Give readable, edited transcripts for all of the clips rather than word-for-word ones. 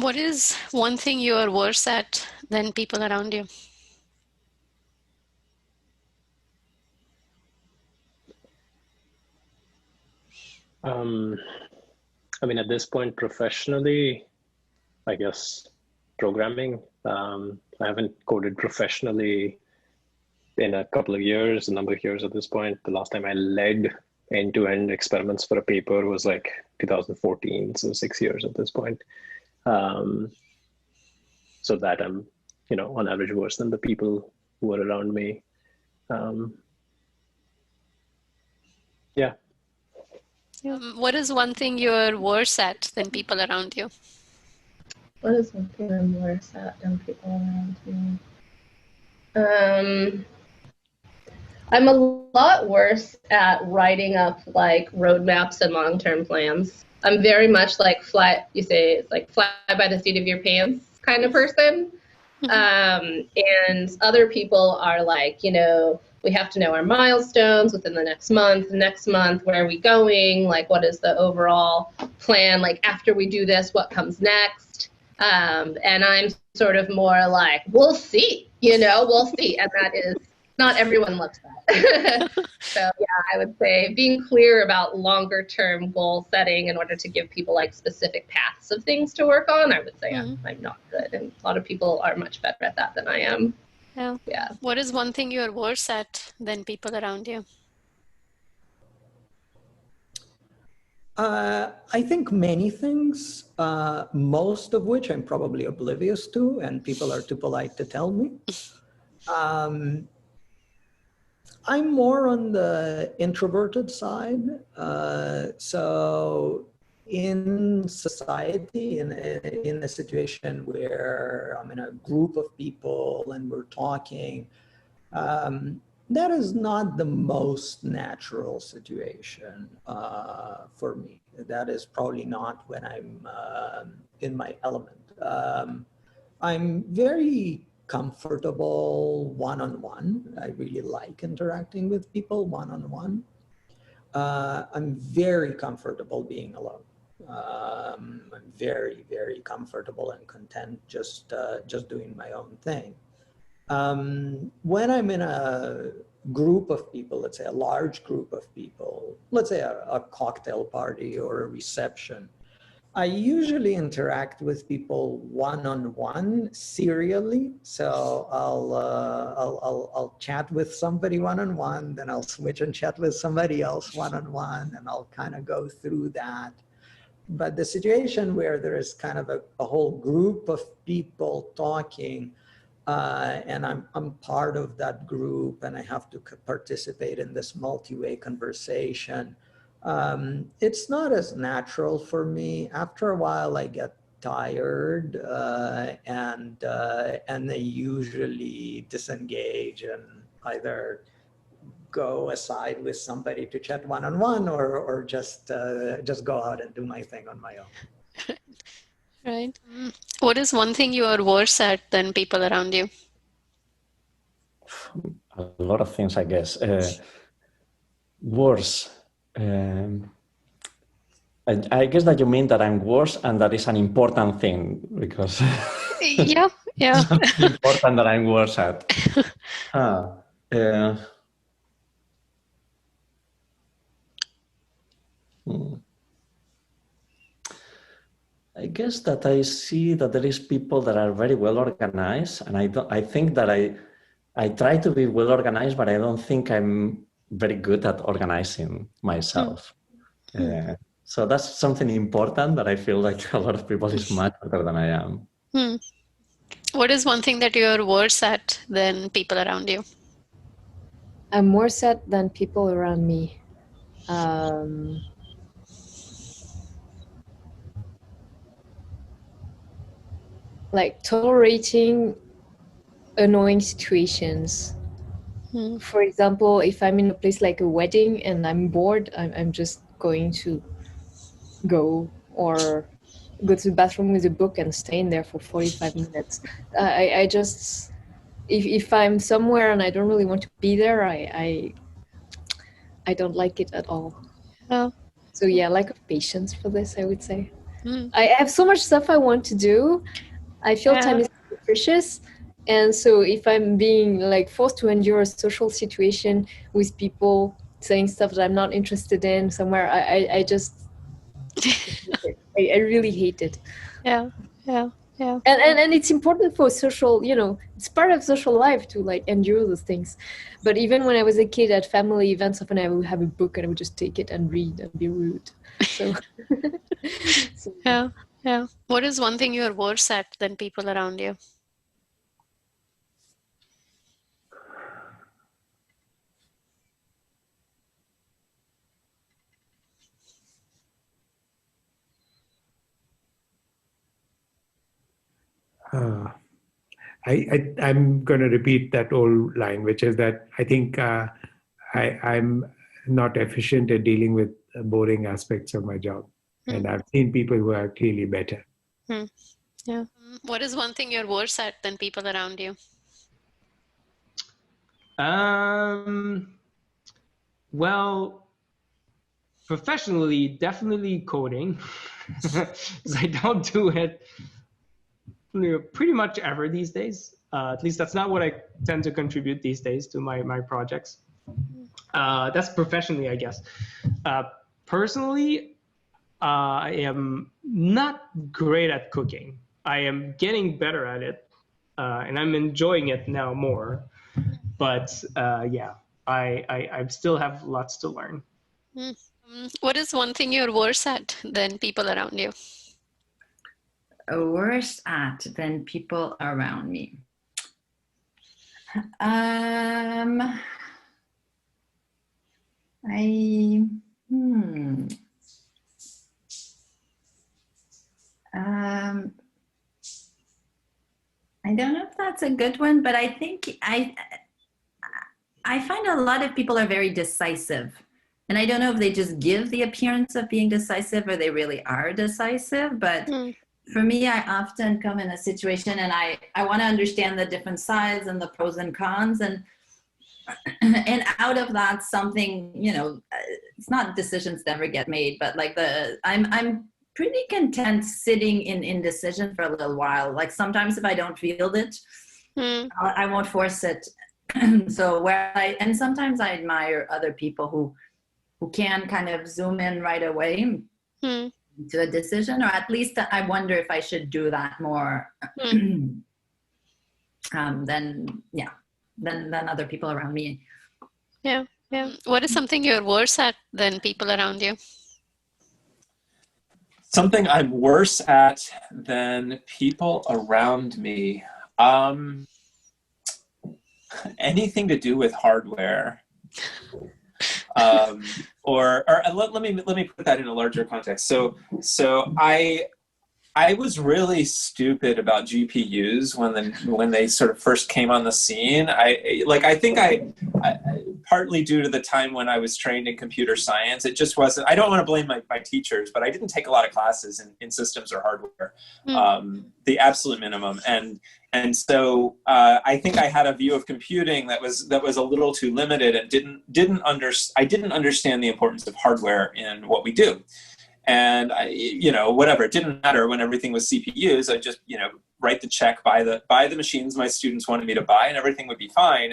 What is one thing you are worse at than people around you? Um, I mean, at this point, professionally, I guess programming. I haven't coded professionally in a couple of years, a number of years at this point. The last time I led end-to-end experiments for a paper was like 2014, so 6 years at this point. Um, so that I'm, on average worse than the people who are around me. Um, yeah. What is one thing you are worse at than people around you? What is one thing I'm worse at than people around me? I'm a lot worse at writing up like roadmaps and long-term plans. I'm very much like fly by the seat of your pants kind of person. And other people are like, we have to know our milestones within the next month, where are we going? Like, what is the overall plan? Like, after we do this, what comes next? And I'm sort of more like, we'll see, we'll see. And that is, not everyone loves that. So yeah, I would say being clear about longer term goal setting in order to give people like specific paths of things to work on, I would say I'm not good. And a lot of people are much better at that than I am. Yeah. What is one thing you're worse at than people around you? I think many things, most of which I'm probably oblivious to, and people are too polite to tell me. I'm more on the introverted side. So in society, in a situation where I'm in a group of people and we're talking, that is not the most natural situation for me. That is probably not when I'm in my element. I'm very comfortable one-on-one. I really like interacting with people one-on-one. I'm very comfortable being alone. I'm very, very comfortable and content just doing my own thing. When I'm in a group of people, let's say a large group of people, let's say a cocktail party or a reception, I usually interact with people one-on-one serially. So I'll chat with somebody one-on-one, then I'll switch and chat with somebody else one-on-one, and I'll kind of go through that. But the situation where there is kind of a whole group of people talking, and I'm part of that group, and I have to participate in this multi-way conversation. It's not as natural for me. After a while, I get tired, and they usually disengage and either go aside with somebody to chat one-on-one, or just go out and do my thing on my own. Right. What is one thing you are worse at than people around you? A lot of things, I guess. Worse. I guess that you mean that I'm worse, and that is an important thing, because yeah. something important that I'm worse at. I guess that I see that there is people that are very well organized, and I think that I try to be well organized, but I don't think I'm very good at organizing myself. So that's something important that I feel like a lot of people is much better than I am. What is one thing that you're worse at than people around you? I'm worse at than people around me. Like tolerating annoying situations. For example, if I'm in a place like a wedding and I'm bored, I'm just going to go or go to the bathroom with a book and stay in there for 45 minutes. I just, if I'm somewhere and I don't really want to be there, I don't like it at all. Oh. So yeah, lack of patience for this, I would say. I have so much stuff I want to do. I feel time is precious. And so if I'm being like forced to endure a social situation with people saying stuff that I'm not interested in somewhere, I just, I really hate it. Yeah. And it's important for social, it's part of social life to like endure those things. But even when I was a kid at family events, often I would have a book and I would just take it and read and be rude. So, Yeah. What is one thing you're worse at than people around you? I'm going to repeat that old line, which is that I think I'm not efficient at dealing with boring aspects of my job. And I've seen people who are clearly better. Yeah. What is one thing you're worse at than people around you? Well, professionally, definitely coding, because I don't do it pretty much ever these days. At least that's not what I tend to contribute these days to my projects. That's professionally, I guess. Personally, I am not great at cooking. I am getting better at it, and I'm enjoying it now more. But yeah, I still have lots to learn. What is one thing you're worse at than people around you? Worse at than people around me. I don't know if that's a good one, but I think I find a lot of people are very decisive. And I don't know if they just give the appearance of being decisive or they really are decisive. But for me, I often come in a situation and I want to understand the different sides and the pros and cons. And out of that, something, it's not decisions never get made, but like I'm pretty content sitting in indecision for a little while. Like sometimes if I don't feel it, I won't force it. So and sometimes I admire other people who can kind of zoom in right away to a decision, or at least I wonder if I should do that more than other people around me. Yeah. What is something you're worse at than people around you? Something I'm worse at than people around me. Anything to do with hardware. Or let me put that in a larger context. So I was really stupid about GPUs when they sort of first came on the scene. I think partly due to the time when I was trained in computer science, it just wasn't. I don't want to blame my teachers, but I didn't take a lot of classes in systems or hardware, the absolute minimum. And so I think I had a view of computing that was a little too limited and I didn't understand the importance of hardware in what we do. And whatever, it didn't matter when everything was CPUs. I just, write the check, buy the machines my students wanted me to buy, and everything would be fine.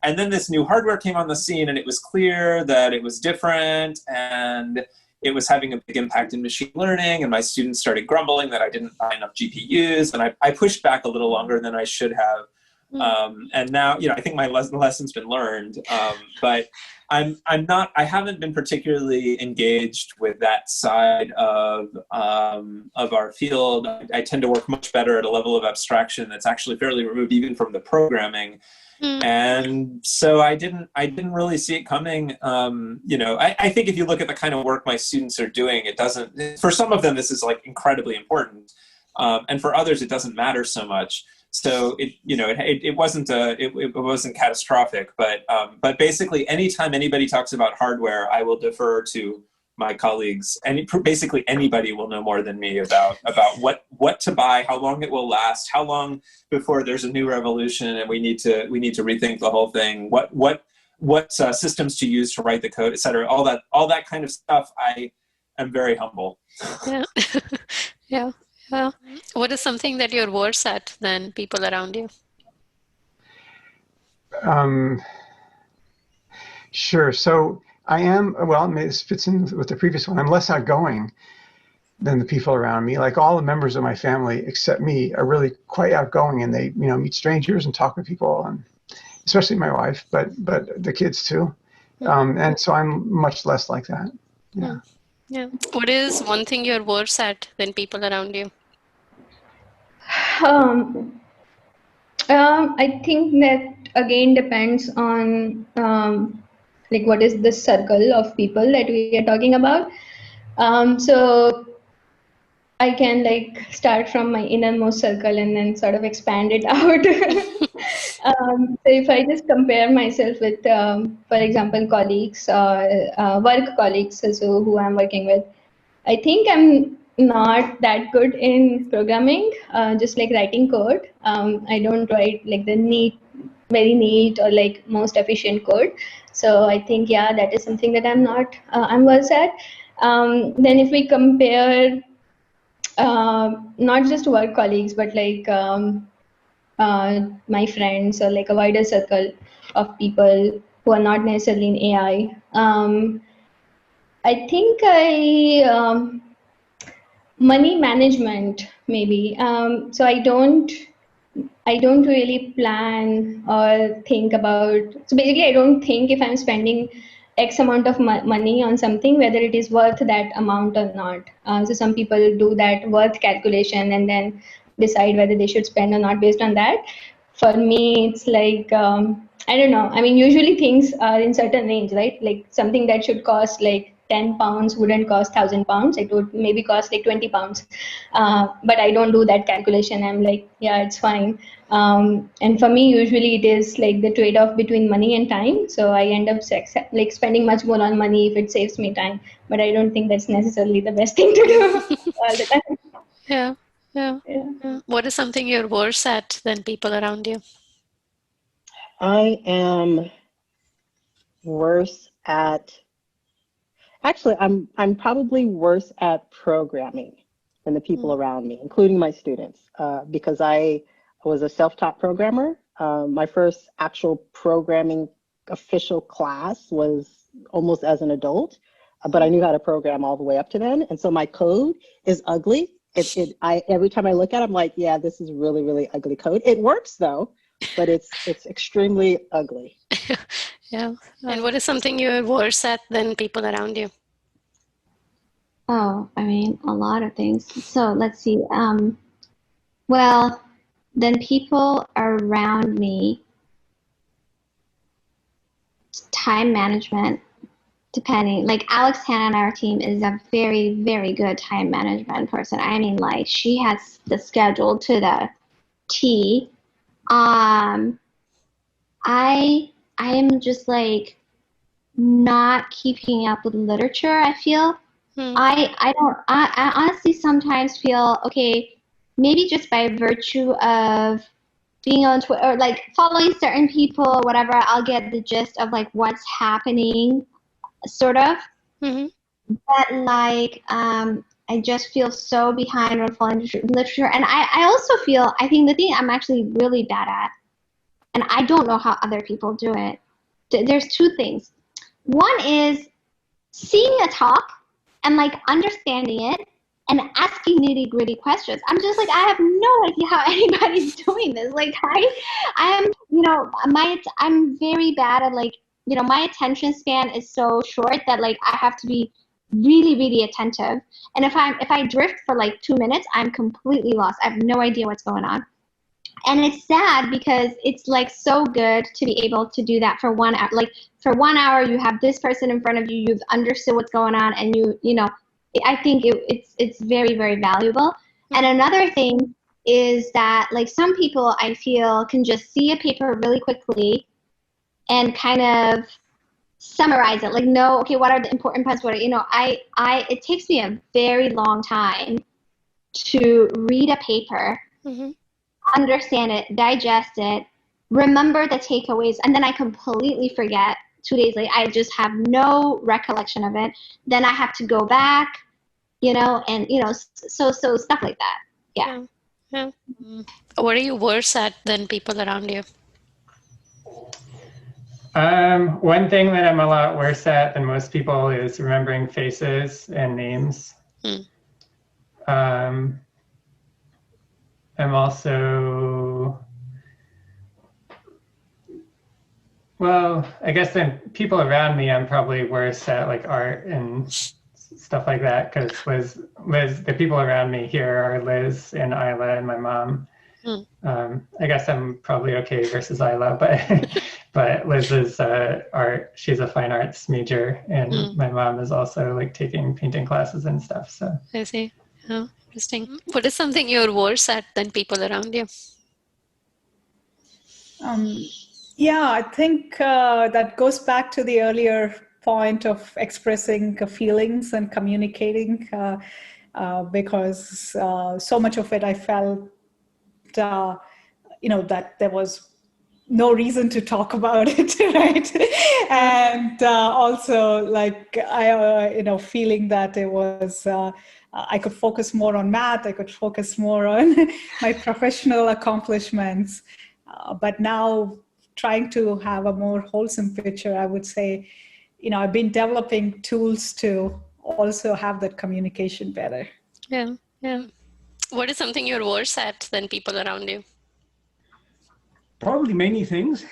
And then this new hardware came on the scene, and it was clear that it was different, and it was having a big impact in machine learning. And my students started grumbling that I didn't buy enough GPUs, and I pushed back a little longer than I should have. And now, I think my lesson's been learned, but I haven't been particularly engaged with that side of our field. I tend to work much better at a level of abstraction that's actually fairly removed even from the programming. And so I didn't really see it coming. I think if you look at the kind of work my students are doing, for some of them, this is like incredibly important. And for others, it doesn't matter so much. So it wasn't catastrophic, but basically anytime anybody talks about hardware, I will defer to my colleagues, and basically anybody will know more than me about what to buy, how long it will last, how long before there's a new revolution and we need to rethink the whole thing, what systems to use to write the code, et cetera. All that kind of stuff I'm very humble. Yeah. Yeah. Well, what is something that you're worse at than people around you? Sure. So I am, well, this fits in with the previous one. I'm less outgoing than the people around me. Like all the members of my family, except me, are really quite outgoing, and they, meet strangers and talk with people, and especially my wife, but the kids too. And so I'm much less like that. Yeah. Yeah. What is one thing you're worse at than people around you? I think that again depends on like what is the circle of people that we are talking about. So I can like start from my innermost circle and then sort of expand it out. So if I just compare myself with, for example, colleagues, work colleagues, so who I'm working with, I think I'm not that good in programming, just like writing code. I don't write like the very neat or like most efficient code. So I think, yeah, that is something that I'm worse at. Then if we compare not just work colleagues, but like my friends or like a wider circle of people who are not necessarily in AI, I think money management maybe. So I don't really plan or think about. So basically, I don't think if I'm spending X amount of money on something, whether it is worth that amount or not. So some people do that worth calculation and then decide whether they should spend or not based on that. For me, it's like, I don't know. I mean, usually things are in certain range, right? Like something that should cost like 10 pounds wouldn't cost 1,000 pounds. It would maybe cost like 20 pounds. But I don't do that calculation. I'm like, yeah, it's fine. And for me, usually it is like the trade-off between money and time. So I end up like spending much more on money if it saves me time. But I don't think that's necessarily the best thing to do all the time. Yeah. What is something you're worse at than people around you? I am worse at, actually, I'm probably worse at programming than the people around me, including my students, because I was a self-taught programmer. My first actual programming official class was almost as an adult, but I knew how to program all the way up to then. And so my code is ugly. Every time I look at it, I'm like, yeah, this is really, really ugly code. It works though, but it's extremely ugly. Yeah. And what is something you're worse at than people around you? Oh, I mean, a lot of things. So let's see. Well, then people around me, time management, depending, like Alex Hanna on our team is a very, very good time management person. I mean, like she has the schedule to the T. I am just like not keeping up with literature, I feel. I honestly sometimes feel, okay, maybe just by virtue of being on Twitter or like following certain people or whatever, I'll get the gist of like what's happening, sort of. But like, I just feel so behind on following literature. And I also feel, I think the thing I'm actually really bad at, and I don't know how other people do it. There's two things. One is seeing a talk and like understanding it and asking nitty-gritty questions. I'm just like, I have no idea how anybody's doing this. Like I am, I'm very bad at like, my attention span is so short that like I have to be really, really attentive. And if I drift for like 2 minutes, I'm completely lost. I have no idea what's going on. And it's sad because it's like so good to be able to do that for 1 hour. Like for 1 hour, you have this person in front of you, you've understood what's going on, and I think it's very, very valuable. And another thing is that like some people I feel can just see a paper really quickly and kind of summarize it. Like, no, okay, what are the important parts? It takes me a very long time to read a paper, understand it, digest it, remember the takeaways, and then I completely forget 2 days later. I just have no recollection of it. Then I have to go back, and so stuff like that. Yeah. Yeah. What are you worse at than people around you? One thing that I'm a lot worse at than most people is remembering faces and names. I'm also, well, I guess then people around me, I'm probably worse at like art and stuff like that, because Liz, the people around me here are Liz and Isla and my mom. I guess I'm probably okay versus Isla, but Liz is art. She's a fine arts major, and my mom is also like taking painting classes and stuff. So I see. Oh, interesting. What is something you're worse at than people around you? Yeah, I think that goes back to the earlier point of expressing feelings and communicating, because so much of it I felt, that there was no reason to talk about it, right? And also, like, feeling that it was, I could focus more on math, I could focus more on my professional accomplishments. But now, trying to have a more wholesome picture, I would say, I've been developing tools to also have that communication better. Yeah. What is something you're worse at than people around you? Probably many things.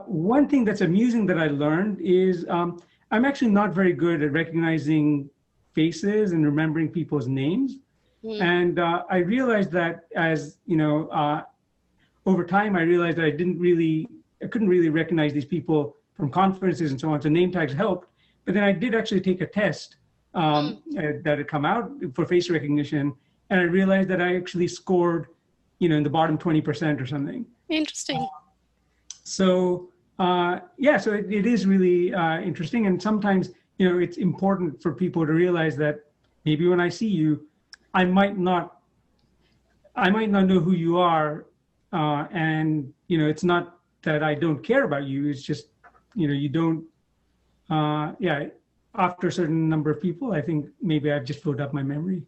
One thing that's amusing that I learned is I'm actually not very good at recognizing faces and remembering people's names. And I realized that as, over time, I realized that I couldn't really recognize these people from conferences and so on. So name tags helped. But then I did actually take a test that had come out for face recognition. And I realized that I actually scored, in the bottom 20% or something. Interesting. So it is really interesting. And sometimes, it's important for people to realize that maybe when I see you, I might not know who you are. And, it's not that I don't care about you. It's just, you don't, after a certain number of people, I think maybe I've just filled up my memory.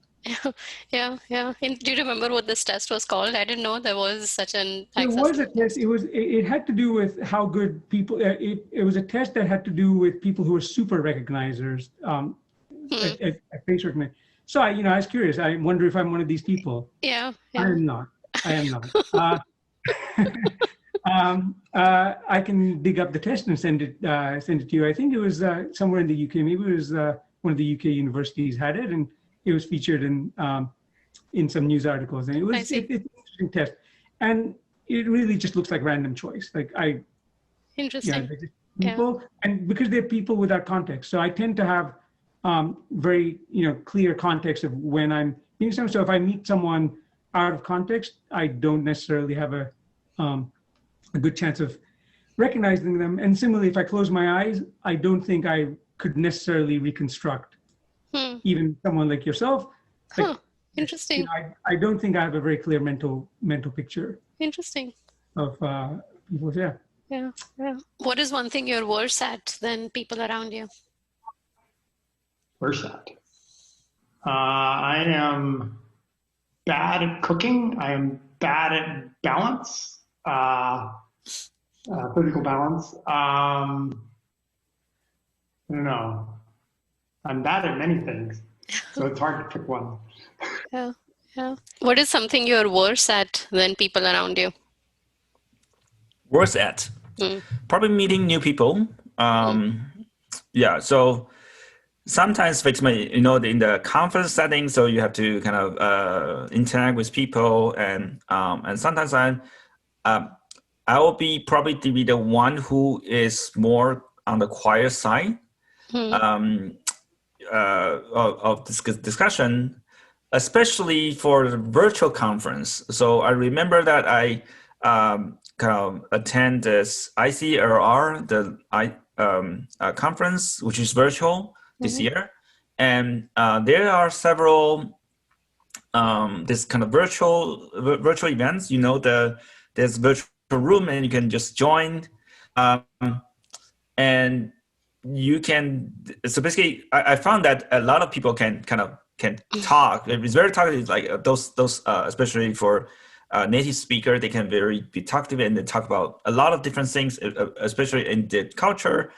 Yeah. And do you remember what this test was called? I didn't know there was such an access. There was a test. It had to do with how good people, it was a test that had to do with people who were super recognizers at face recognition. So I was curious. I wonder if I'm one of these people. Yeah. I am not. I can dig up the test and send it to you. I think it was somewhere in the UK. Maybe it was one of the UK universities had it, and it was featured in some news articles. And it's an interesting test, and it really just looks like random choice. Interesting. People, and because they're people without context, so I tend to have very clear context of when I'm meeting someone. So if I meet someone out of context, I don't necessarily have a good chance of recognizing them. And similarly, if I close my eyes, I don't think I could necessarily reconstruct even someone like yourself. Interesting. I don't think I have a very clear mental picture. Interesting. Of people. Yeah. What is one thing you're worse at than people around you? Worse at? I am bad at cooking. I am bad at balance, physical balance. I don't know. I'm bad at many things, so it's hard to pick one. Yeah. What is something you're worse at than people around you? Worse at? Probably meeting new people. So sometimes, for example, in the conference setting, so you have to kind of interact with people, and sometimes I will be probably be the one who is more on the quiet side of this discussion, especially for the virtual conference. So I remember that I kind of attend this ICRR, the conference, which is virtual this year. And there are several this kind of virtual events. There's virtual room and you can just join. and you can. So basically, I found that a lot of people can talk. It's very talkative, like those especially for native speaker, they can be talkative and they talk about a lot of different things, especially in the culture.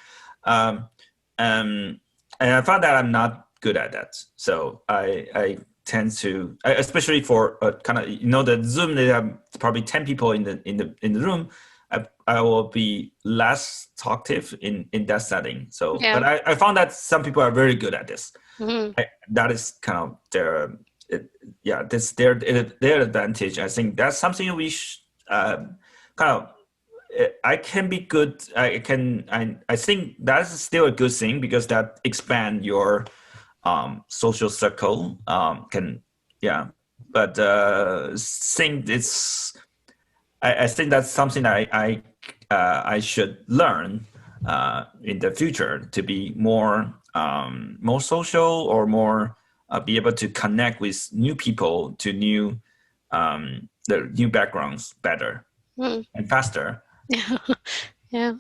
And I found that I'm not good at that. So I tend to, especially for the Zoom, they have probably 10 people in the room. I will be less talkative in that setting. So, but I found that some people are very good at this. That is kind of their advantage. I think that's something we I can be good. I think that's still a good thing because that expand your social circle. But I think that's something I should learn in the future to be more social or more be able to connect with new people to new backgrounds better and faster. Yeah.